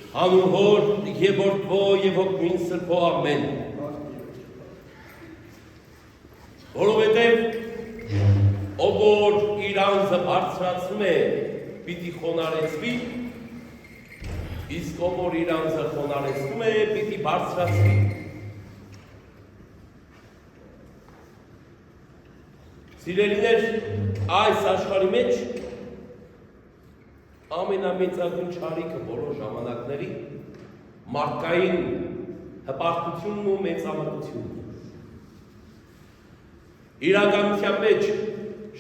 Հանուհոր եւ Որդվո եւ Հոգին Սրբո ամեն։ Որովհետեւ ով որ իր անձը բարձրացնում է, պիտի խոնարհեցվի, իսկ ով որ իր անձը խոնարհեցնում է, պիտի բարձրացվի։ Սիրելիներ, այս աշխարհի մեջ ամենամեծագույն չարիքը բոլոր ժամանակների մարդկային հպարտությունն ու մեծամտությունն է։ Իրականության մեջ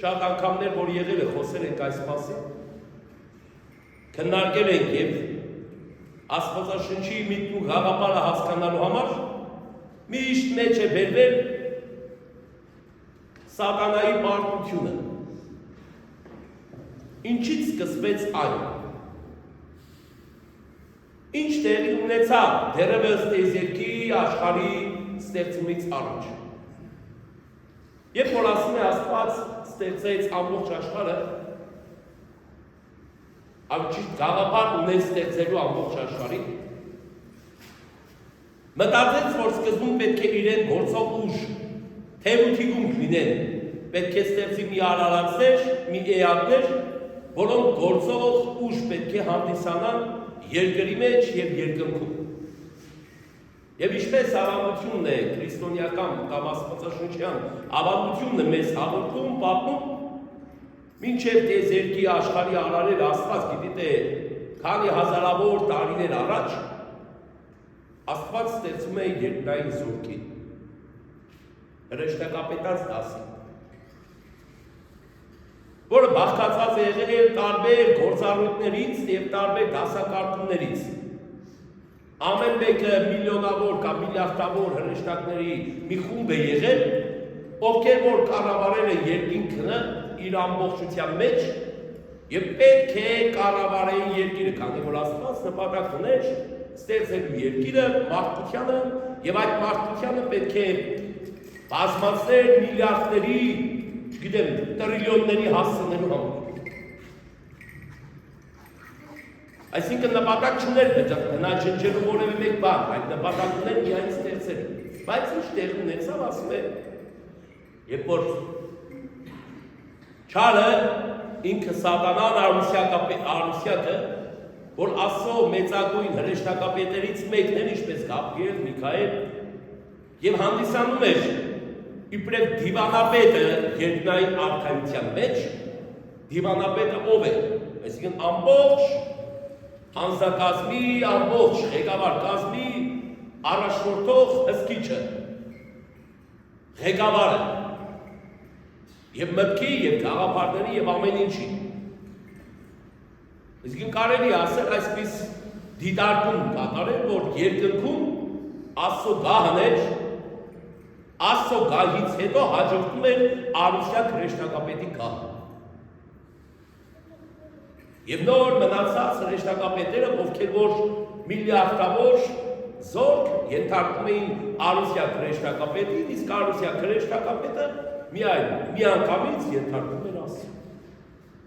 շատ անգամներ, որ եղել է, խոսել ենք այս մասին, քննարկել ենք եւ Աստվածաշնչի միտքն ու գաղափարը հասկանալու համար միշտ մեջ է բերվել սատանայի պարտությունը։ Ինչից սկսվեց այն։ Ինչ տեղի ունեցավ դեռևս տիեզերքի աշխարհի ստեղծումից առաջ։ Երբ որ ասում է Աստված ստեղծեց ամբողջ աշխարհը, ճիշտ գաղափար ունեց ստեղծելու ամբողջ աշխարհին, մտածեց, որ սկզբում պետք է իրեն գործող ուժ, թև ու թիգունք լինեն, պետք է ստեղծի մի արարածներ, մի էակներ, որոնք գործող ուժ պետք է հանդիսանան երկրի մեջ եւ երկնքում։ Եվ ինչպես ավանդությունն է քրիստոնեական կամ աստվածաշնչյան ավանդությունն է մեզ հաղորդում, պատմում, մինչև տիեզերքի աշխարհի արարել Աստված գիտի թե քանի հազարավոր տարիներ առաջ Աստված ստեղծում է երկրային զորքին, հրեշտակապետած դասին, որը բաղկացած է եղել տարբեր գործառույթներից եւ տարբեր դասակարգումներից։ Ամեն մեկը միլիոնավոր կամ միլիարդավոր հրեշտակների մի խումբ է եղել, ովքեր որ կառավարել են երկինքը իր ամբողջության մեջ եւ պետք է կառավարեին երկիրը, քանի որ Աստված նպատակ ուներ ստեղծելու երկիրը, մարդկությանը եւ այդ մարդկությանը պետք է բազմացնել միլիարդների, չգիտեմ, տրիլիոնների հասցնելու համար։ Այսինքն նպատակ չուներ հնաճնջելու որևէ մեկ բան, այդ նպատակ ուներ միայն ստեղծելու։ Բայց ինչ տեղ ունեցավ, ասում է, երբ որ չարը ինքը սատանան արուսյակը, որ Աստծո մեծագույն հրեշտակապետերից մեկն էր, ինչպես Գաբրիել, Միքայել, եւ հանդիսանում էր իբրև դիվանապետը երկնային արքայության մեջ, դիվանապետը ով է, այսինքն ամբողջ անձնակազմի, ամբողջ ղեկավար կազմի առաջնորդող հսկիչը, ղեկավարը, եւ մտքի, եւ գաղափարների, եւ ամեն ինչի։ Այսինքն կարելի ասել այսպես դիտարկում կատարել, որ երկնքում Աստծո գահն էր, Աստծո գահից հետո հաջորդում էր արուսյակ հրեշտակապետի գահը։ Եվ նոր մնացած հրեշտակապետերը, ովքեր որ միլիարդավոր զորք ենթարկում էին արուսյակ հրեշտակապետին, իսկ արուսյակ հրեշտակապետը միանգամից ենթարկում էր Աստծուն։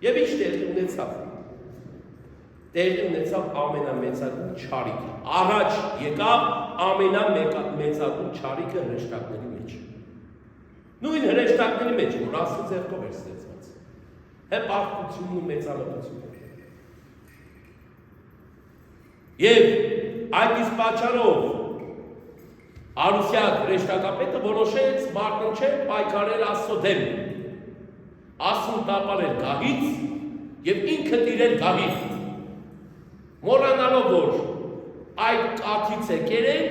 Եվ ինչ տեղի ունեցավ։ Տեղի ունեցավ ամենամեծագույն չարիքը։ Առաջ եկավ ամենամեծագույն չարիքը հրեշտակների մեջ։ Նույն հրեշտակների մեջ, որ Աստծո ձեռքով էր ստեղծված։ Հպարտությունն ու մեծամտությունը։ Եվ այդ իսկ պատճառով արուսյակ հրեշտակապետը որոշեց մարտնչել պայքարել Աստծո դեմ, Աստծուն տապալել գահից եւ ինքը տիրել գահին, մոռանալով որ այդ կաթից է կերել,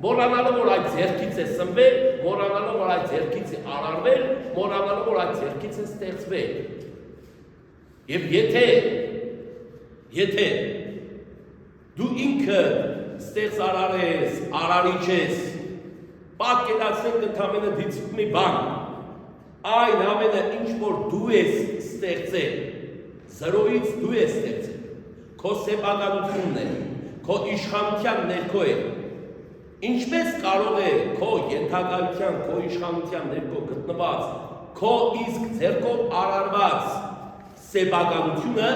մոռանալով որ այդ ձեռքից է սնվել, մոռանալով որ այդ ձեռքից է արարվել, մոռանալով որ այդ ձեռքից է ստեղծվել։ Եվ եթե դու ինքը ստեղծ արարես, արարիչ ես, պատկերացնենք ընդամենը դիցուկ մի բան, այն ամենը ինչ որ դու ես ստեղծել, զրոյից դու ես ստեղծել, քո սեփականությունն է, քո իշխանության ներքո է, ինչպես կարող է քո ենթակայության, քո իշխանության ներքո գտնված, քո իսկ ձեռքով արարված սեփականությունը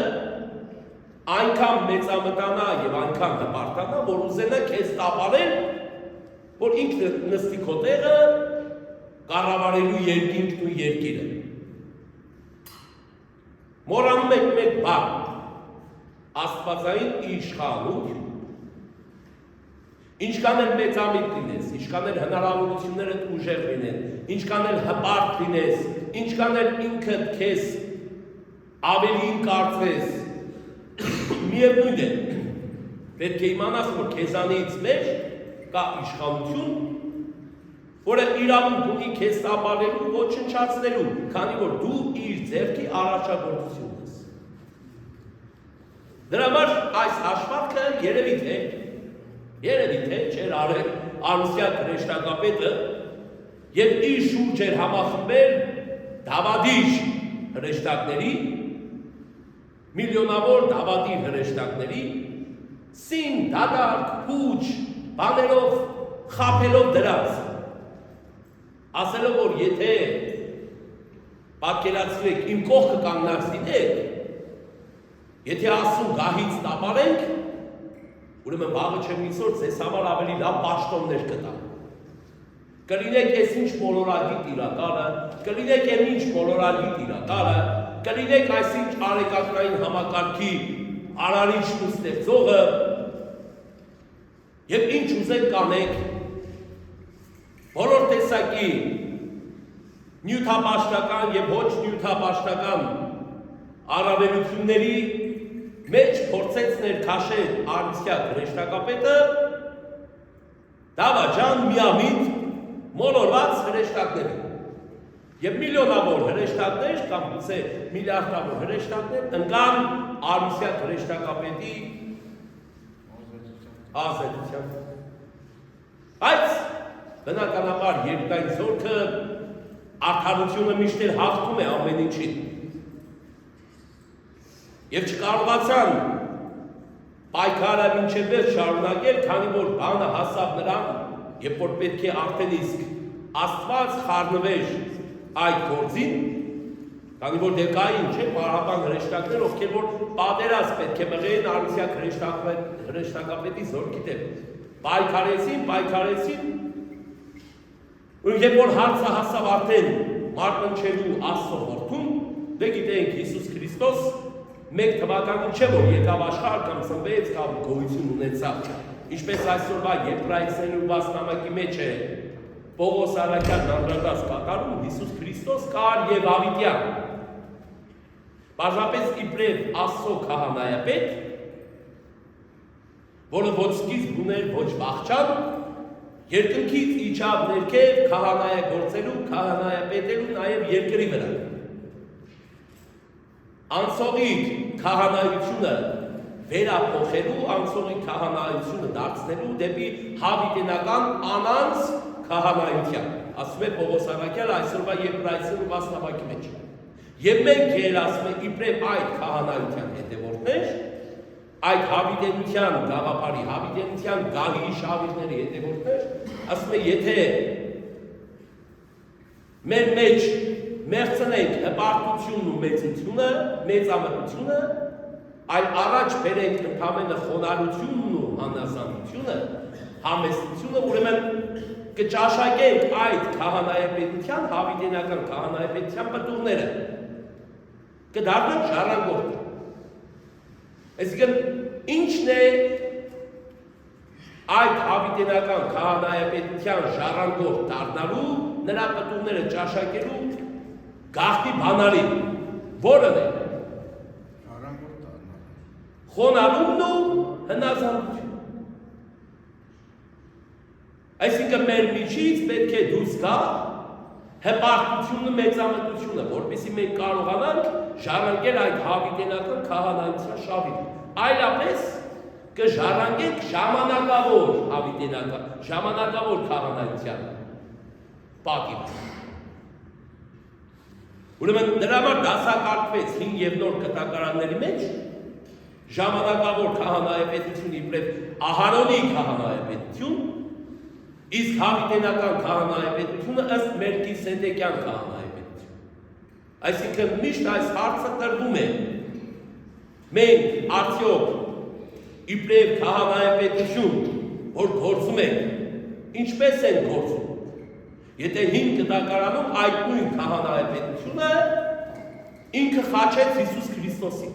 այնքան մեծամտանա եւ այնքան հպարտանա, որ ուզենա քեզ տապալել, որ ինքը նստի քո տեղը կառավարելու երկինքն ու երկիրը։ Մորանում եք մեկ բան, աստվածային իշխանություն, ինչքան էլ մեծամիտ լինես, ինչքան էլ հնարավորություններդ ուժեղ լինեն, ինչքան էլ հպարտ լինես, ինչքան էլ ինքդ քեզ ավելին կարծես, միևնույն է, պետք է իմանաս, որ քեզանից մեջ կա իշխանություն, որը իրավունք ունի քեզ տապալելու, ոչնչացնելու, քանի որ դու իր ձեռքի առաջագործությունն ես։ Դրա համար այս հաշվարկը երևի թե չէր արել Արուսյա հրեշտակապետը եւ իր շուրջ էր համախմբել դավադիր հրեշտակների, միլիոնավոր դավադիր հրեշտակների, սին, դադարք, փուչ, բաներով, խափելով դրանց, ասելով, որ եթե պատկերացրեք իմ կողքը կանգնած լինեք, եթե ասում գահից տապարենք, ուրեմն վաղը չեմ իսոր ձեզ համար ավելի լավ պաշտոններ կտամ։ Կլինեք ես ինչ բոլորագիտ իրակալը, կլինեք եմ ինչ բոլորագիտ իրակալը, կլինեք այսինչ արեկակրային համակարգի արարիչն ու ստեղծողը, և ինչ ուզեք կանեք, բոլոր տեսակի նյութապաշտական և ոչ նյութապաշտական առավելությունների մեջ փորձեց ներքաշել Արուսյա հրեշտակապետը դավաճան միամիտ մոլորված հրեշտակների և միլիոնավոր հրեշտակներ կամ գուցե միլիարդավոր հրեշտակներ ընկան Արուսյա հրեշտակապետի ազատության։ Բայց բնականաբար երկրային զորքը արդարությունը միշտ էլ հաղթում է ամեն ինչին։ Եվ չկարողացան պայքարը մինչև վերջ շարունակել, քանի որ բանը հասավ նրան, երբ որ պետք է արդեն իսկ Աստված խառնվեր այդ գործին, քանի որ դե կային չէ պարապան հրեշտակներ, ովքեր որ պատերազմ պետք է մղեին Արուսյա հրեշտակապետի զորքի դեմ։ Պայքարեցին, ու երբ որ հարցը հասավ արդեն մարտնչելու Աստծո որդուն, դե գիտենք Հիսուս Քրիստոս մեկ թվականին չէ, որ եկավ աշխարհ կամ ծնվեց կամ գոյություն ունեցավ։ Ինչպես այսօրվա Եբրայեցիների նամակի մեջ է Պողոս առաքյալն անդրադարձ կատարում, Հիսուս Քրիստոս կար եւ հավիտյան։ Բաժանպես իբրև Աստծո քահանայապետ, որը ոչ սկիզբ ուներ, ոչ վախճան, երկնքից իջավ ներքև քահանայագործելու, քահանայապետելու նաեւ երկրի վրա։ Անցողիկ քահանայությունը վերափոխելու, անցողիկ քահանայությունը դարձնելու դեպի հավիտենական անանց քահանայության, ասում է Պողոս առաքյալը այսօրվա Եբրայեցիների նամակի մեջ։ Եվ մենք էլ ասում ենք իբրև այդ քահանայության հետևորդներ, այդ հավիտենության գաղափարի, հավիտենության գահի շավիղների հետևորդներ, ասում է եթե մեր մեջ մեղցնենք հպարտությունն ու մեծությունը, մեծամտությունը, այլ առաջ բերենք ընդամենը խոնարհությունն ու անազանությունը, համեստությունը, ուրեմն կճաշակենք այդ քահանայապետության, հավիտենական քահանայապետության պտուղները, կդառնանք ժառանգորդ։ Այսինքն ինչն է այդ հավիտենական քահանայապետության ժառանգորդ դառնալու, նրա պտուղները ճաշակելու գաղտնի բանալին, որն է խոնարհումն ու հնազանդություն։ Այսինքն մեր միջից պետք է դուրս գա հպարտությունը, մեծամտությունը, որպեսզի մենք կարողանանք ժառանգել այդ հավիտենական քահանայության շավիղը։ Այլապես կժառանգենք ժամանակավոր հավիտենական, ժամանակավոր քահանայության պատիվ։ Ուրեմն դրա համար դասակարգվեց հին եւ նոր կտակարանների մեջ ժամանակավոր քահանայապետություն իբրև Ահարոնի քահանայապետություն, իսկ հավիտենական քահանայապետությունը ըստ Մենք արդյոք իբրև քահանայապետություն, որ գործում ենք, ինչպես են գործում։ Եթե 5 դակարանում այդ նույն քահանայապետությունը ինքը խաչեց Հիսուս Քրիստոսին։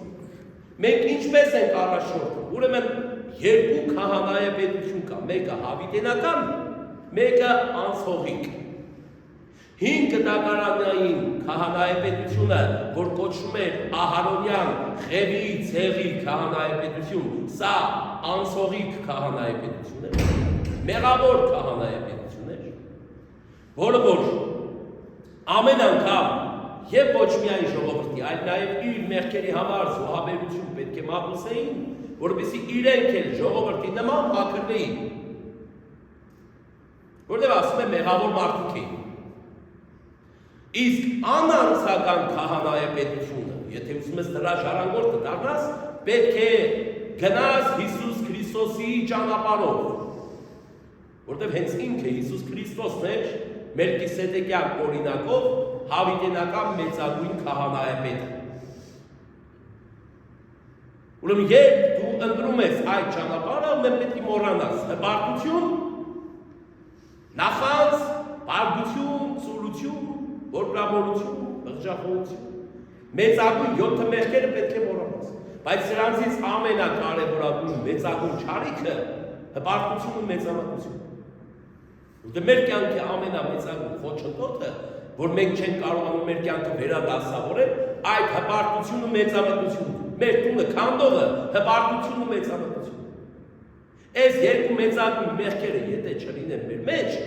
Մենք ինչպես ենք առաջնորդում։ Ուրեմն երկու քահանայապետություն կա, մեկը հավիտենական, մեկը անցողիկ։ 5 դակարանային քահանայապետությունը, որ կոչվում էր Ահարոնյան Խևի ցեղի քահանայապետություն, սա անցողիկ քահանայապետություն է, մեղավոր քահանայապետություն է, որը որ ամեն անգամ եւ ոչ միայն ժողովրդի, այլ նաեւ իր մեղքերի համար զոհաբերություն պետք է մատուցեին, որովհետեւ իրենք էլ ժողովրդի նման հակրվեին, որտեղ ասում է մեղավոր մարդիկ էին։ Իսկ անանցական քահանայապետությունը, եթե ուզում ես դրա ժառանգորդը դառնաս, պետք է գնաս Հիսուս Քրիստոսի ճանապարհով, որտեղ հենց ինքը Հիսուս Քրիստոսն էր Մելքիսեդեկյան օրինակով հավիտենական մեծագույն քահանայապետը։ Ուրեմն երբ դու ընտրում ես այդ ճանապարհը, ուրեմն պետք է մոռանաս հպարտություն, նախանձ, բարկություն, ծուլություն, որբրամոլություն, բղջախոհություն, մեծագույն 7 մեղքերը պետք է մոռանաս, բայց սրանցից ամենակարևորագույն մեծագույն չարիքը հպարտությունը, մեծամտությունը։ Որտեղ մեր կյանքի ամենամեծագույն խոչընդոտը, որ մենք չենք կարողանում մեր կյանքը վերադասավորել, այդ հպարտությունը, մեծամտությունը, մեր տունը քանդողը հպարտությունը, մեծամտությունը։ Այս երկու մեծագույն մեղքերը եթե չլինեն մեր մեջ,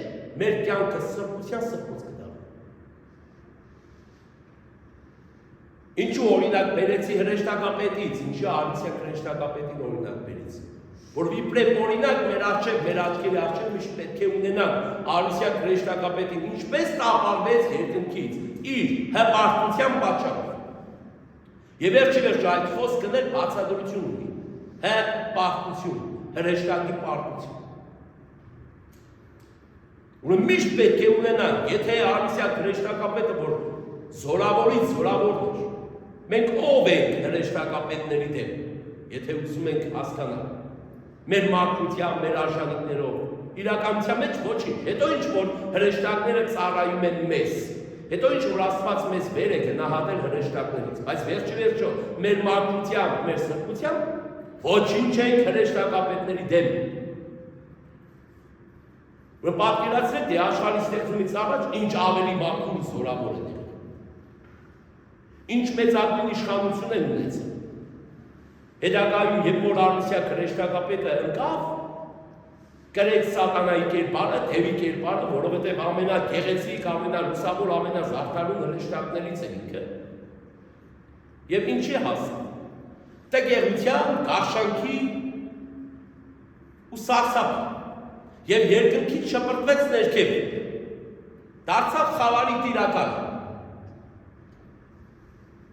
մեր կյանքը սրբության սրբոց կդառնա։ Ինչու օրինակ բերեցի հրեշտակապետից, ինչի Արիսյակ հրեշտակապետին օրինակ բերեցի, որ իբրև օրինակ մեր առջև, մեր աչքերի առջև միշտ պետք է ունենանք Արիսյակ հրեշտակապետին ինչպես տապալվեց երկնքից իր հպարտության պատճառով։ Եվ վերջի այդ խոսքն էլ բացատրություն ունի, հպարտություն, հրեշտակի պարտություն։ Ուրեմն միշտ պետք է ունենանք, եթե Արիսյակ հրեշտակապետը, որ զորավորից զորավորն էր, մենք ով ենք հրեշտակապետների դեմ, եթե ուզում ենք հասկանալ, մեր մաքրությամբ, մեր արժանինքներով, իրականության մեջ ոչինչ, հետո ինչ որ հրեշտակները ծառայում են մեզ, հետո ինչ որ Աստված մեզ վեր է գնահատել հրեշտակներից, բայց վերջո մեր մաքրությամբ, մեր սրբությամբ ոչինչ ենք հրեշտակապետների դեմ։ Որ պատկերացրեք, թե աշխարհի ստեղծումից առաջ ինչ ավելի մաքուր զորավոր են եղել։ Ինչ մեծագույն իշխանություն են ունեցել։ Հետագայում, երբ որ Արիսյակ հրեշտակապետը ընկավ, կրեց սատանայի կերպարը, թևի կերպարը, որովհետև ամենագեղեցիկ, ամենալուսավոր, ամենազարդարուն հրեշտակներից է ինքը։ Եվ ինչի հասավ։ Տգեղության, գարշանքի ու սարսափի եւ երկնքից շպրտվեց ներքև, դարձավ խավարի տիրակալ։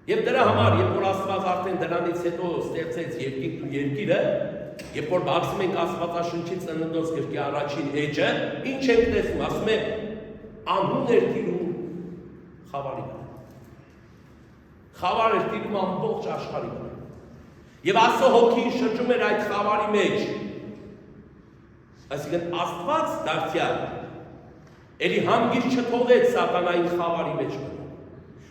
Եվ դրա համար, երբ որ Աստված արդեն դրանից հետո ստեղծեց երկինքն ու երկիրը, երբ որ բացում ենք Աստվածաշնչի Ծննդոց գրքի առաջին էջը, ինչ ենք տեսնում, ասում է անհուն էր տիրում խավարի վրա։ Խավար էր տիրում ամբողջ աշխարհի վրա։ Եվ Աստծո հոգին շրջում էր այդ խավարի մեջ։ Այսինքն Աստված դարձյալ էլի հանգիստ չթողեց սատանային խավարի մեջ մտնել։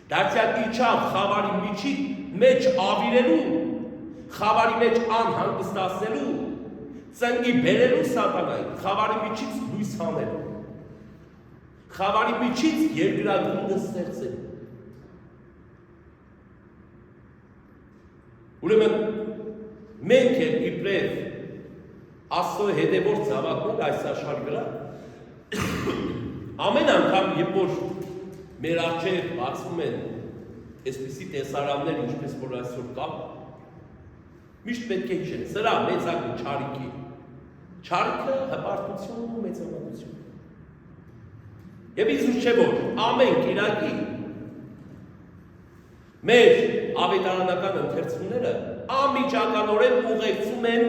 Դարձյալ իջավ խավարի մեջ ավիրելու, խավարի մեջ անհանգստացնելու, ծնկի բերելու սատանային, խավարի միջից լույս հանելու, խավարի միջից երկրագնդը ստեղծելու։ Ուրեմն մենք էլ իբրև Աստծո հետևորդ զավակներ այս աշխարհի վրա ամեն անգամ երբ որ մեր առջև բացվում են այսպիսի տեսարաններ, ինչպես որ այսօր կա, միշտ պետք է հիշել, սրա մեծագույն չարիքի, չարիքը հպարտությունն ու մեծամտությունն։ Եվ իզուր չէ որ ամեն կիրակի մեր ավետարանական ընթերցումները անմիջականորեն ուղեկցում են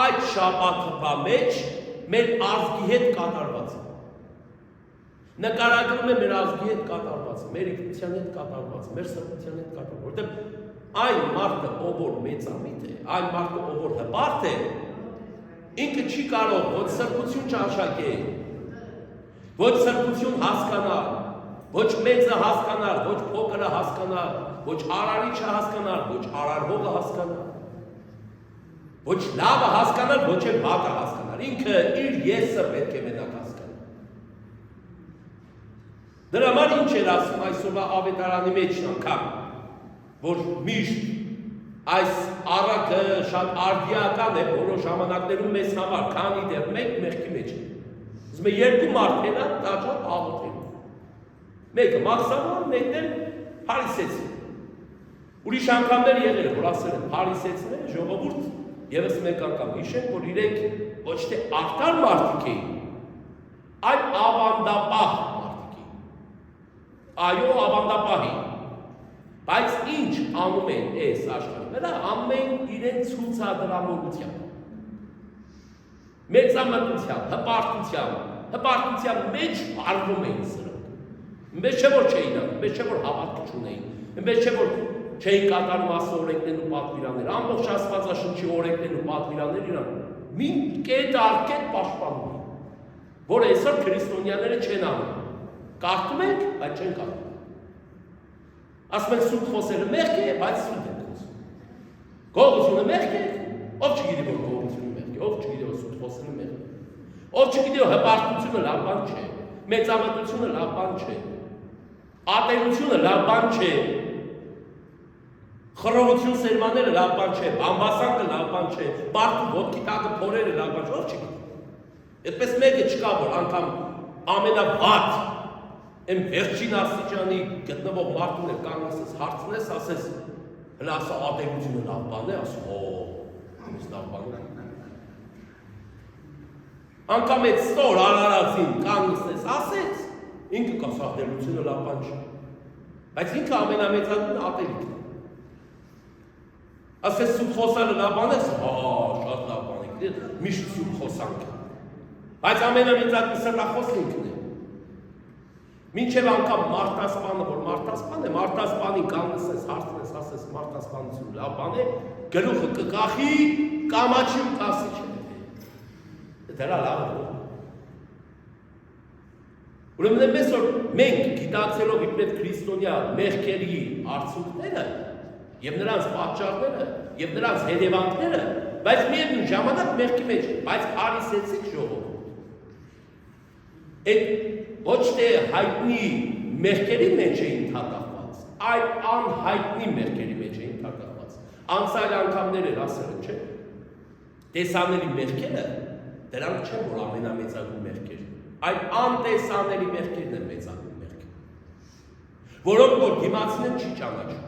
այդ շաբաթվա մեջ մեր ազգի հետ կատարվածը։ Նկարագրում է մեր ազգի հետ կատարվածը, մեր ինքնության հետ կատարվածը, մեր սրբության հետ կատարվածը, որտեղ Այն մարդը, ով որ մեծամիտ է, այն մարդը, ով որ հպարտ է, ինքը չի կարող ոչ սրբություն ճաշակել, ոչ սրբություն հասկանալ, ոչ մեծը հասկանալ, ոչ փոքրը հասկանալ, ոչ արարիչը հասկանալ, ոչ արարողը հասկանալ, ոչ լավը հասկանալ, ոչ էլ վատը հասկանալ, ինքը իր եսը պետք է մենակ հասկանալ։ Դրա համար ինչ էր ասում այսօրվա ավետարանի մեջ անգամ, որ միշտ այս առակը շատ արդիական է բոլոր ժամանակներում մեզ համար, քանի դեռ մենք մեղքի մեջ ենք։ Ուզում եմ երկու մարդեր են տաճար աղոթելու։ Մեկը մաքսավոր, մեկն էլ փարիսեցի։ Ուրիշ անգամներ եղել որ ասել են փարիսեցիները ժողովուրդ եւս մեկ անգամ հիշեն, որ իրենք ոչ թե աղտար մարդիկ էին, այլ ավանդապահ մարդիկ էին։ Այո, ավանդապահ էին։ Բայց ինչ անում են այս աշխարհի վրա, անում են իրեն ցուցադրամոլությամբ, մեծամտությամբ, հպարտությամբ մեջ արվում էին սրանք։ Մեզ չէ որ չէին անում, մեզ չէ որ հավատք չունեին, մեզ չէ որ չէին կատարում Աստծո օրենքներն ու պատվիրանները, ամբողջ Աստվածաշնչի օրենքներն ու պատվիրանները իրան մի կետ առ կետ պաշտպանում էին, որ այսօր քրիստոնյաները չեն անում։ Կարդում ենք, բայց չեն կարդում։ Ասում ենք սուտ խոսելը մեղք է, բայց սուտ են խոսում։ Գողությունը մեղք է, ով չգիտի որ գողությունը մեղք է, ով չգիտի որ սուտ խոսելը մեղք է, ով չգիտի որ հպարտությունը լավ բան չէ, մեծամտությունը լավ բան չէ, ատելությունը լավ բան չէ, խռովություն սերմանելը լավ բան չէ, բամբասանքը լավ բան չէ, մարդու ոտքի տակը փորելը լավ բան չէ, ով չգիտի։ Այդպես մեկը չկա որ անգամ ամենավատ Եմ վերջին աստիճանի գտնվող մարդուն էլ կանգնես հարցնես, ասես, հլա ասա ատելությունը լավ բան է, ասում, այս լավ բան է։ Անգամ այդ ստոր արարածին կանգնես ասեց, ինքը կաս ատելությունը լավ բան չէ։ Բայց ինքը ամենամեծածին ատելիքն է։ Ասես սուտ խոսալը լավ բան է, շատ լավ բան է, միշտ սուտ խոսանք է։ Բայց ամենամեծածին սրտախոսն ինքն է։ Մինչև անգամ մարտասպանը, որ մարտասպան է, մարտասպանին կանգնես, հարցնես, ասես մարտասպանություն լավ բան է, գլուխը կկախի, կամաչի ու կասի չէ։ Դրա լավ է։ Ուրեմն մեզ որ մենք գիտակցելով իբրև քրիստոնյա մեղքերի արդյունքները եւ նրանց պատճառները եւ նրանց հետևանքները, բայց միևնույն ժամանակ մեղքի մեջ, բայց փարիսեցիք ժողովուրդ։ Այդ ոչ թե հայտնի մեղքերի մեջ էին թակախված, այլ անհայտնի մեղքերի մեջ էին թակախված։ Անցյալ անգամներ էր ասել, չէ՞։ Տեսանելի մեղքերը դրանք չեն որ ամենամեծագույն մեղքեր, այլ անտեսանելի մեղքերն են մեծագույն մեղքեր։ Որոնք որ դիմացինը չի ճանաչում,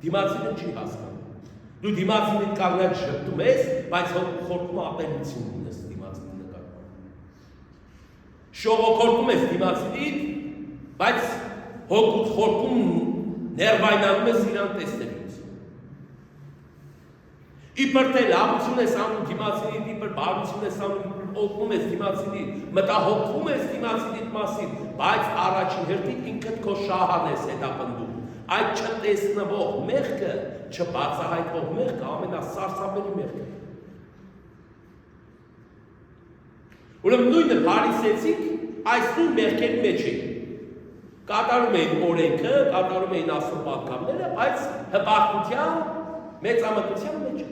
դիմացինը չի հասկանում։ Դու դիմացինին կանգնած շփում ես, բայց խորտում ատելություն ունես դիմացինի նկատմամբ։ Շողոքորտում ես դիմացինին, բայց հոգուտ խորտում ներվայնանում ես իրան տեսնելուց։ Իբր թե լավություն ես անում դիմացինին, իբր բարություն ես անում, օգնում ես դիմացինին, մտահոգվում ես դիմացինիդ մասին, բայց առաջին հերթին ինքդ քո շահան ես հետապնդում։ Այդ չտեսնվող մեղքը, չբացահայտվող մեղքը ամենասարսափելի մեղքը։ Ուրեմն նույնը փարիսեցիք այս նույն մեղքերի մեջ էին։ Կատարում էին օրենքը, կատարում էին Աստծո պատգամները, բայց հպարտության, մեծամտության մեջ։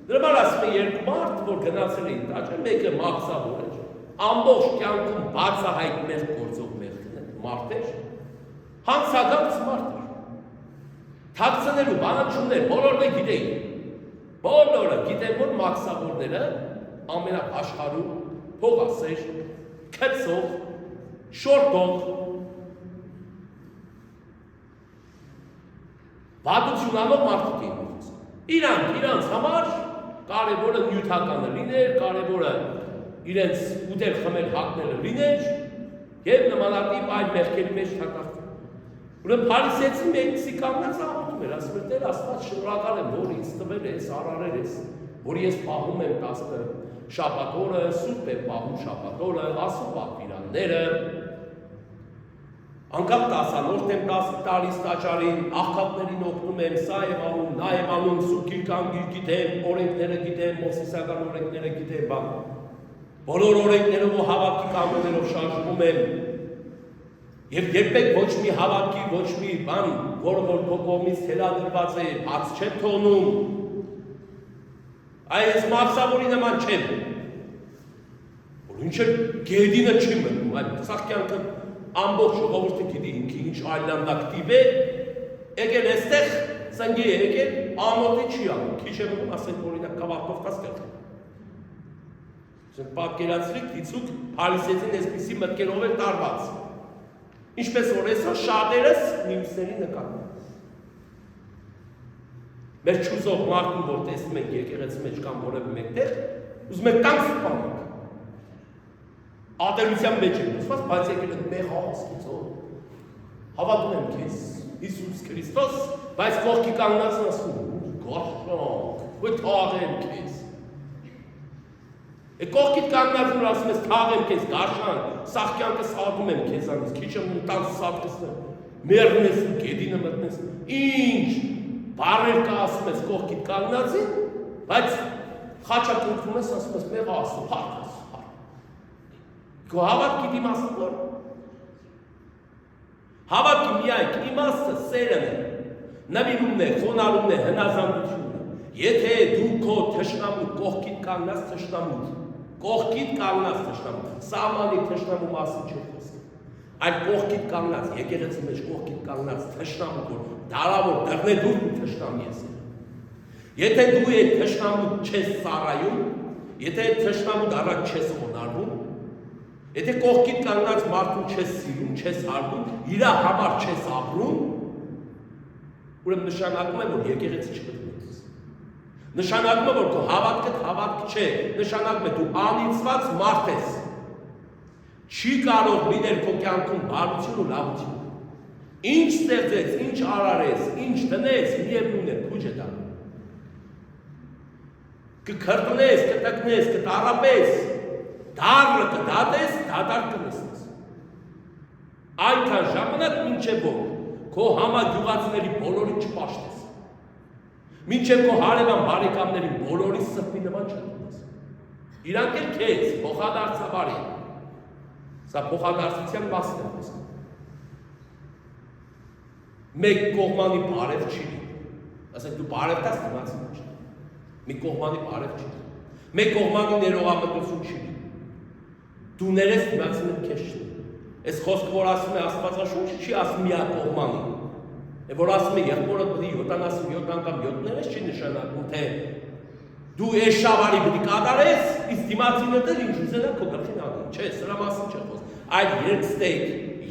Դրա համար ասում են երկու մարդ, որ գնացել էին տաճար, մեկը մաքսավոր էր, ամբողջ կյանքում բացահայտ մեղք գործող մարդ էր, հանցագործ մարդ էր։ Թաքցնելու բանը չուներ, բոլորը գիտեին։ Բոլորը գիտեն, որ մաքսավորները ամենաաշխարհում փողասեր, քծող, շորտող, վատություն անող մարդիկ էին։ Իրանց համար կարևորը նյութականը լիներ, կարևորը իրենց ուտել խմել հագնելը լիներ եւ նմանատիպ այլ մեղքերի մեջ թակախտել։ Ուրեմն փարիսեցին մեկսի կանգնած աղոթում էր, ասում էր Տեր Աստված շնորհակալ եմ, որ ինձ տվել ես, արարել ես, որ ես պահում եմ 10 շաբաթ օրը, սուրբ եմ պահում շաբաթ օրը, Աստծո պատվիրանները։ Անկապ 10-րդ եմ 10 տարի ստաճարին, աղքատներին օգնում եմ, սա եմ անում, նա եմ անում, սուրբ գիրքան գիտեմ, օրենքները գիտեմ, մովսեսական օրենքները գիտեմ, բան։ Բոլոր օրենքներով ու հավատքի կանոններով շարժվում եմ։ Եվ երբեք ոչ մի հավատքի, ոչ մի բան, որը որ քո կողմից թելադրված է, բաց չեմ թողնում։ Այս մաքսավորի նման չեմ։ Որ ինչ է գեդինը չի մնում, այլ սա կյանքը ամբողջ ժողովուրդը գիտի ինքը ինչ այլանդակտիվ է, եկել էստեղ սնգի է եկել, ամոթի չի անում, քիչ է մնում, ասենք օրինակ կավարտով կաս կրտել։ Պատկերացրիք, դիցուք փարիսեցին այսպիսի մտքերով էր տարված։ Ինչպես որ այսօր շատերս մյուսների նկատմամբ։ Մեր չուզող մարդուն, որ տեսնում ենք եկեղեցու մեջ կամ որևէ մեկտեղ, ուզում ենք տանք սպանենք։ Ատելության մեջ եմ ուզված, բայց եկել են մեղահոսքիցով։ Հավատում եմ քեզ, Հիսուս Քրիստոս, բայց կողքի կանգնածն ասում, գարշանք, ու թաղեմ քեզ։ Կողքիդ կանգնածն ասում ես, թաղեմ քեզ, գարշանք, սաղ կյանքը սատում եմ քեզանից, քիչ եմ տան սատկսն, մեռնես, գեդինը մտնես, ինչ բարեր կա ասում ես կողքիդ կանգնածին, բայց խաչակնքում ես ասում ես մեղահոսում, փառք Քո հավատքի իմաստը որ հավատքի միայն իմաստը սերն է, նվիրումն է, խոնարհումն է, հնազանդությունն է։ Եթե դու քո թշնամու կողքիդ կանգնած թշնամու, կողքիդ կանգնած թշնամու, սահմանի թշնամու մասին չի խոսքը։ Այլ կողքիդ կանգնած, եկեղեցի մեջ կողքիդ կանգնած թշնամու, որ դարավոր դռնե դու թշնամի ես։ Եթե դու այդ թշնամու չես ծառայում, եթե այդ թշնամու առաջ չես խոնարհվում, Եթե կողքիդ կանգնած մարդուն չես սիրում, չես հարգում, իր համար չես ապրում, ուրեմն նշանակում է, որ եկեղեցի չպետք է։ Նշանակում է, որ քո հավատքդ հավատք չէ, նշանակում է դու անիծված մարդ ես։ Չի կարող լինել քո կյանքում բարություն ու լավություն։ Ինչ ստեղծես, ինչ արարես, ինչ տնես, միևնույն է, քուջ է տանում։ Կքրտնես, կտկնես, կտառապես, դառը կդատես, դատար կնստես։ Այնքան ժամանակ մինչև որ քո համագյուղացիների բոլորին չպաշտես։ Մինչև քո հարևան բարեկամների բոլորի սրտի նման չդնես։ Իրանք էլ քեզ փոխադարձաբար են։ Սա փոխադարձության մասն է խոսքը։ Մեկ կողմանի բարև չի լինի։ Ասենք դու բարև տաս դիմացին չի։ Մի կողմանի բարև չի։ Մեկ կողմանի ներողամտություն չի լինի։ Դու ներես դիմացին քեզ չի։ Այս խոսքը որ ասում է Աստվածաշունչը չի ասում միակ կողմանի։ Որ ասում է եղբորը պետք է 77 անգամ 7 ներես չի նշանակում թե դու այս շավարի պետք է կատարես, իսկ դիմացինը դեռ ինչ ուզելա քո գլխին անի։ Չէ, սրա մասին չէ խոսքը։ Այդ երկստեյք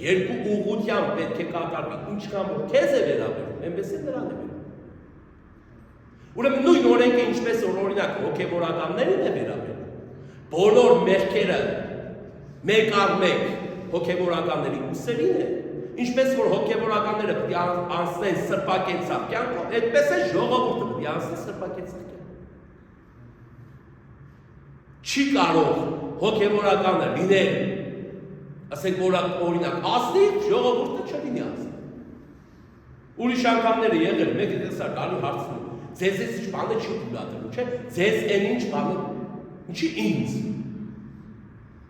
երկու ուղղությամբ պետք է կատարվի, ինչքան որ քեզ է վերաբերում, այնպես է նրան է վերաբերում։ Ուրեմն նույն օրենքը ինչպես որ օրինակ հոգևորականներին է վերաբերում։ Բոլոր մեղքերը մեկ առ մեկ հոգևորականների ուսերին է, ինչպես որ հոգևորականները պետք է անցնեն սրբակեցած կյանքով, այդպես է ժողովուրդը պետք է անցնի սրբակեցած կյանքով։ Չի կարող հոգևորականը լինել, ասենք օրինակ ազնիվ, ժողովուրդը չլինի ազնիվ։ Ուրիշ անգամները եղել, մեկը տեսա գալու հարցնում, ձեզ ինչ բանը չի թույլատրում, չէ՞, ձեզ այն ինչ բանը, ինչի ինձ,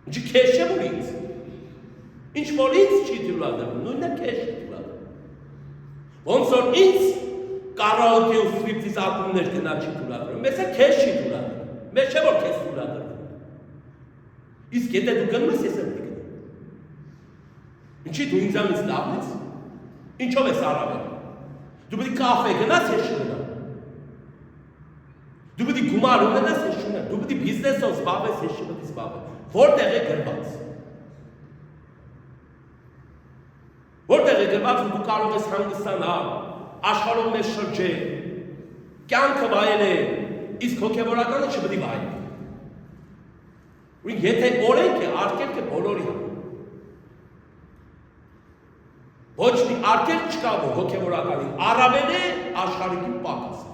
ինչի քեզ չէ որ ինձ, ինչ որ ինձ չի թույլատրում, նույնն է քեզ չի թույլատրում։ Ոնց որ ինձ կարաոկե ու ստրիպտիզ ակումներ գնալ չի թույլատրում, մեզ է քեզ չի թույլատրում, մեզ չէ որ քեզ թույլատրում։ Իսկ եթե դու գնում ես, ես եմ գնում։ Ինչի դու ինձանից լավն ես, ինչով ես առավել։ Դու պետք է կաֆե գնաս, ես չգնամ։ Դու պետք է գումար ունենաս, ես չունեմ։ Դու պետք է բիզնեսով զբաղվես, ես չպետք է զբաղվեմ։ Որտեղ է գրված։ Որտեղ է գրված, որ դու կարող ես հանգստանալ, աշխարհով մեզ շրջել, կյանքը վայելել, իսկ հոգևորականը չպետք է վայելել։ Ուրին եթե օրենք է, արգելք է բոլորի համար։ Ոչ մի արգելք չկա, որ հոգևորականին առավել է աշխարհիկին պակաս։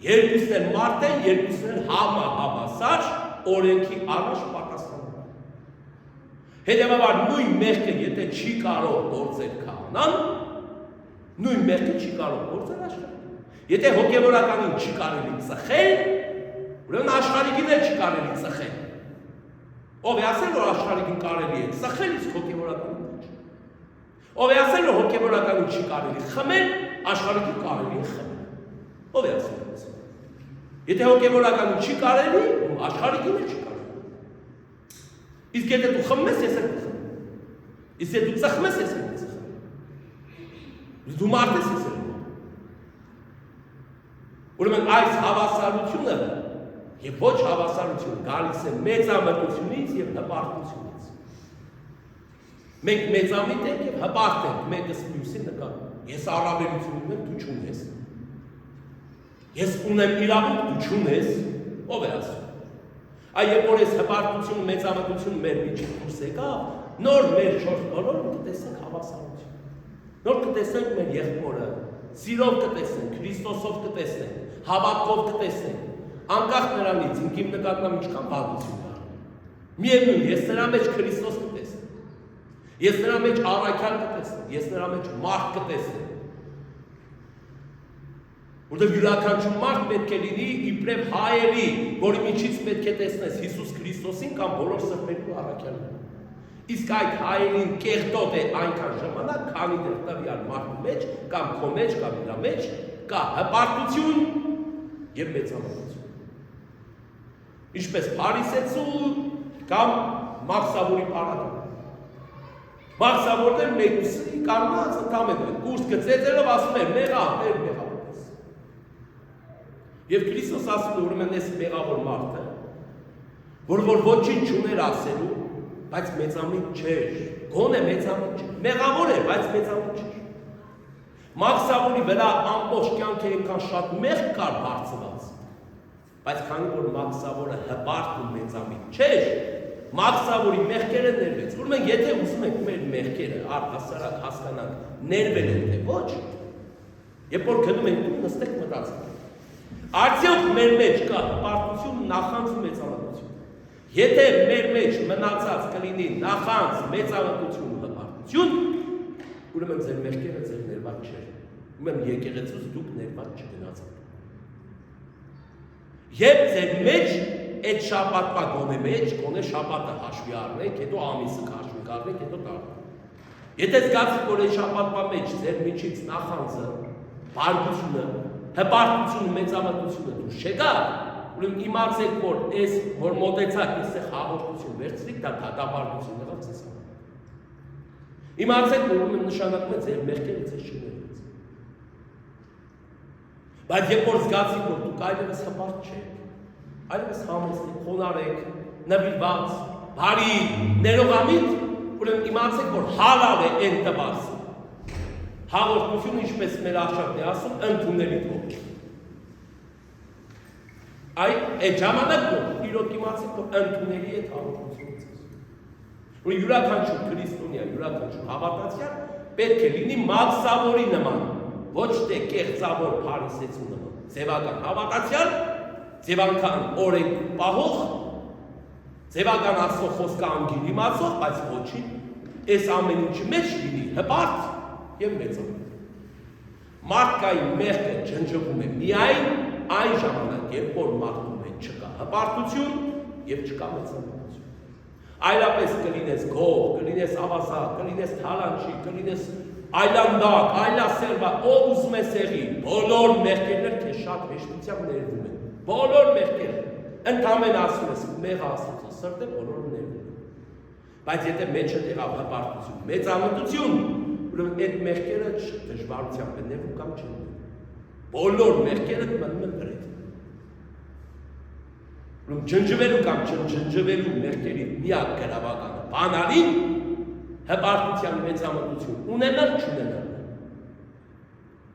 Երկուսն են մարդ են, երկուսն են համահավասար օրենքի առաջ պատասխանում։ Հետևաբար նույն մեղքը եթե չի կարող գործել քահանան, նույն մեղքը չի կարող գործել աշխարհիկին։ Եթե հոգևորականին չի կարելի ծխել, ուրեմն աշխարհիկին էլ չի կարելի ծխել։ Ով է ասել, որ աշխարհիկին կարելի է ծխել, իսկ հոգևորականին ոչ։ Ով է ասել, որ հոգևորականին չի կարելի խմել, աշխարհիկին կարելի է խմել։ Ով է ասել այս։ Եթե հոգևորականին չի կարելի, աշխարհիկին էլ չի կարելի։ Իսկ եթե դու խմես, ես էլ կխմեմ։ Իսկ եթե դու ծխմես, ես էլ կծխեմ։ Դու մարդ ես, ես էլ մարդ։ Ուրեմն այս հավասարությունը եւ ոչ հավասարություն գալիս է մեծամտությունից եւ հպարտությունից։ Մենք մեծամիտ ենք եւ հպարտ ենք մեկս մյուսի նկատմամբ։ Ես առավելություն ունեմ, դու չունես։ Ես ունեմ իրավունք, դու չունես, ով է ասում։ Այ երբ որ այս հպարտություն, մեծամտություն մեր միջից դուրս եկավ, նոր մեր չորս բոլորը կտեսնենք հավասարություն։ Նոր կտեսնենք մեր եղբորը, սիրով կտեսնենք, Քրիստոսով կտեսնենք, հավատքով կտեսնենք, անկախ նրանից ինքիմ նկատմամբ ինչքան բաղություն կա։ Միևնույն, ես նրա մեջ Քրիստոս կտեսնեմ։ Ես նրա մեջ առաքյալ կտեսնեմ, ես նրա մեջ մարդ կտեսնեմ։ Որտեղ յուրաքանչյուր մարդ պետք է լինի իբրև հայերի, որի միջից պետք է տեսնես Հիսուս Քրիստոսին կամ բոլոր սրբերու առաքյալին։ Իսկ այդ հայերին կեղտոտ է այնքան ժամանակ, քանի դեռ տվյալ մարդու մեջ կամ քո մեջ կամ նրա մեջ կա հպարտություն եւ մեծամտություն։ Ինչպես Փարիսեցու կամ Մաքսավորի պարագան։ Մաքսավորն մեկուսի կանգնած ընդամենը կուրս գծեցելով ասում է մեղավոր։ Եվ Քրիստոս ասում է ուրեմն այս մեղավոր մարդը, որ ոչինչ չուներ ասելու, բայց մեծամիտ չէր, գոնե մեծամիտ չէր, մեղավոր էր, բայց մեծամիտ չէր։ Մաքսավորի վրա ամբողջ կյանքը այնքան շատ մեղք կար բարձրված, բայց քանի որ Մաքսավորը հպարտ ու մեծամիտ չէր, Մաքսավորի մեղքերը ներվեց։ Ուրեմն եթե ուզում եք մեր մեղքերը առհասարակ հասկանանք, ներվել են թե ոչ, երբ որ գնում ենք դու նստեք մտածեք։ Արդյոք մեր մեջ կա հպարտություն, նախանձ ու մեծամտություն։ Եթե մեր մեջ մնացած կլինի նախանձ, մեծամտություն ու հպարտություն, ուրեմն ձեր մեղքերը ձեր ներված չէր։ Ուրեմն եկեղեցուց դուք ներված չգնացաք։ Երբ ձեր մեջ այդ շաբաթվա գոնե մեջ, գոնե շաբաթը հաշվի առնեք, հետո ամիսը հաշվի առնեք, հետո տարվա։ Եթե զգացիք, որ այդ շաբաթվա մեջ ձեր միջից նախանձը, բարգությունը, հպարտությունը, մեծամտությունը դուրս չեկա, ուրեմն իմացեք, որ այս որ մոտեցակ այստեղ հաղորդություն վերցրիք, դա դատաբարություն եղավ ձեզ համար։ Իմացեք, որ ուրեմն նշանակում է ձեր մեղքերը ձեզ չներվեց։ Բայց երբ որ զգացիք, որ դուք այլևս հպարտ չեք, այլևս համեստ եք, խոնարհ եք, նվիրված, բարի, ներողամիտ, ուրեմն իմացեք, որ հալալ է այն տված։ Հաղորդությունը ինչպես մեր աղջատն է ասում, ընդունելի թող։ Այդ ժամանակում իրոք իմացեք, որ ընդունելի է հաղորդությունը ձեզ։ Որ յուրաքանչյուր քրիստոնյա, յուրաքանչյուր հավատացյալ պետք է լինի Մաքսավորի նման, ոչ թե կեղծավոր Փարիսեցու նման։ Ձևական հավատացյալ, ձևական օրենք պահող, ձևական Աստծո խոսքը անգին իմացող, բայց ոչինչ այս ամեն ինչի մեջ լինի հպարտ եւ մեծամիտ։ Մարդկային մեղքը ջնջվում է միայն այն ժամանակ, երբ որ մարդու մեջ չկա հպարտություն եւ չկա մեծամտություն։ Այլապես կլինես գող, կլինես ավազակ, կլինես թալանչի, կլինես այլանդակ, այլասերվա, ով ուզում է սեղի, բոլոր մեղքերն քեզ շատ հեշտությամբ ներվում են։ Բոլոր մեղքերը, ընդամենը ասում ես մեղ Աստծո սրտը բոլորը ներվում են։ Բայց եթե մեջը եղավ հպարտություն, մեծամտություն, ուրեմն այդ մեղքերը դժվարությամբ են ներվում կամ չեն։ Բոլոր մեղքերը մնում են դրეთ։ Ուրեմն ջնջվելու կամ չջնջվելու մեղքերի միակ գրավականը բանալին հպարտության մեծամտություն ունենալ չունենալ։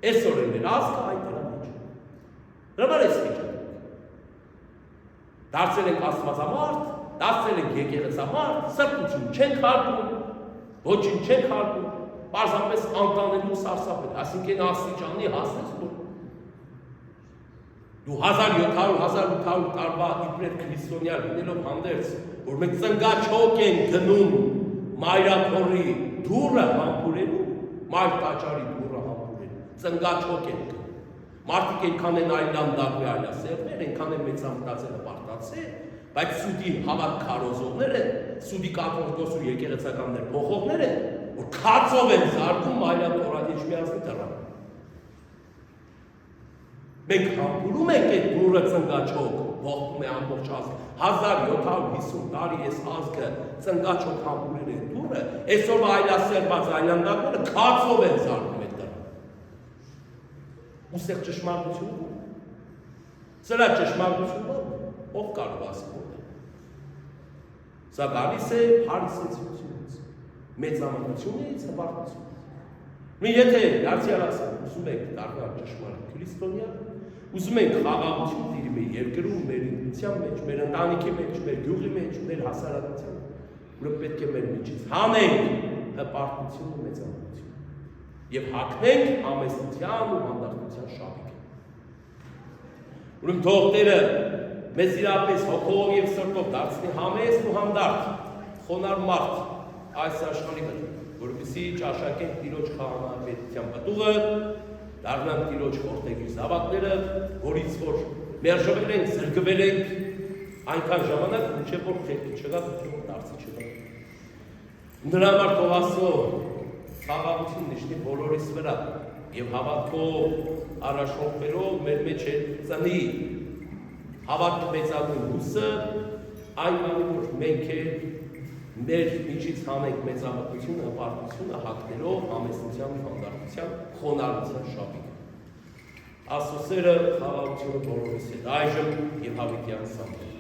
Այսօր մեր ազգը այդ դրա մեջ։ Դրա համար էս վիճակը։ Դարձել ենք աստվածամարդ, դարձել ենք եկեղեցամարդ, սրբություն չենք հարգում, ոչինչ չենք հարգում, պարզապես անտանելու սարսափել, այսինքն աստիճանի հասնես, որ դու 1700-1800 տարվա իբրև քրիստոնյա լինելով հանդերձ, որ մենք ծնգաչոք ենք գնում մայրափորի դուրը համբուրելու, մայր տաճարի դուրը համբուրելու, ծնգաչոք ենք։ Մարդիկ ենքան են այլանդակվի այլասերներ, ենքան են մեծամտածելը պարտացել, բայց սուդի հավատ քարոզողներ են, սուդի կաթողիկոս ու եկեղեցականներ փոխողներ են, որ քացով են զարգում մայրաթորան Էջմիածնի դռան։ Մենք համբուրում ենք այդ դուրը ծնգաչոք, ողբում է ամբողջ ազգը, 1750 տարի այս ազգը ծնգաչոք համբուրել է դուրը, այսօրվա այլասերված այլանդակները քացով են զարգում այդ դռան։ Ուսեղ ճշմարտություն ու։ Սրա ճշմարտությունը ով կարող ասել։ Սա գալիս է փարիսեցությունից, մեծամտությունից, հպարտությունից։ Մի եթե դարձյալ ասեմ, ուզում եք դառնալ ճշմարիտ քրիստոնյա, ուզում ենք խաղաղություն տիրի մեր երկրում, մեր ինքնության մեջ, մեր ընտանիքի մեջ, մեր գյուղի մեջ, մեր հասարակության, ուրեմն պետք է մեր միջից հանենք հպարտությունը ու մեծամտությունը եւ հագնենք համեստության ու հանդարտության շապիկը։ Ուրեմն թող Տերը մեզ իրապես հոգով եւ սրտով դարձնի համեստ ու հանդարտ, խոնար մարդ այս աշխարհի մեջ, որպեսզի ճաշակենք Տիրոջ խաղաղապետության պտուղը, դառնանք Տիրոջ որդեգիր զավակները, որից որ մերժվել ենք, զրկվել ենք այնքան ժամանակ, մինչև որ խելքի չգա, մինչև որ դարձի չգա։ Նրա համար թող Աստծո խաղաղությունն իջնի բոլորիս վրա եւ հավատքով, առաջնորդվելով մեր մեջ ծնի հավատք մեծագույն հուսը, այն բանի, որ մենք մեր միջից հանենք մեծամտությունը, հպարտությունը, հագնելով համեստության ու հանդարտության, խոնարհության շապիկը։ Աստծո սերը, խաղաղությունը բոլորիս հետ այժմ եւ հավիտյան սամբեր։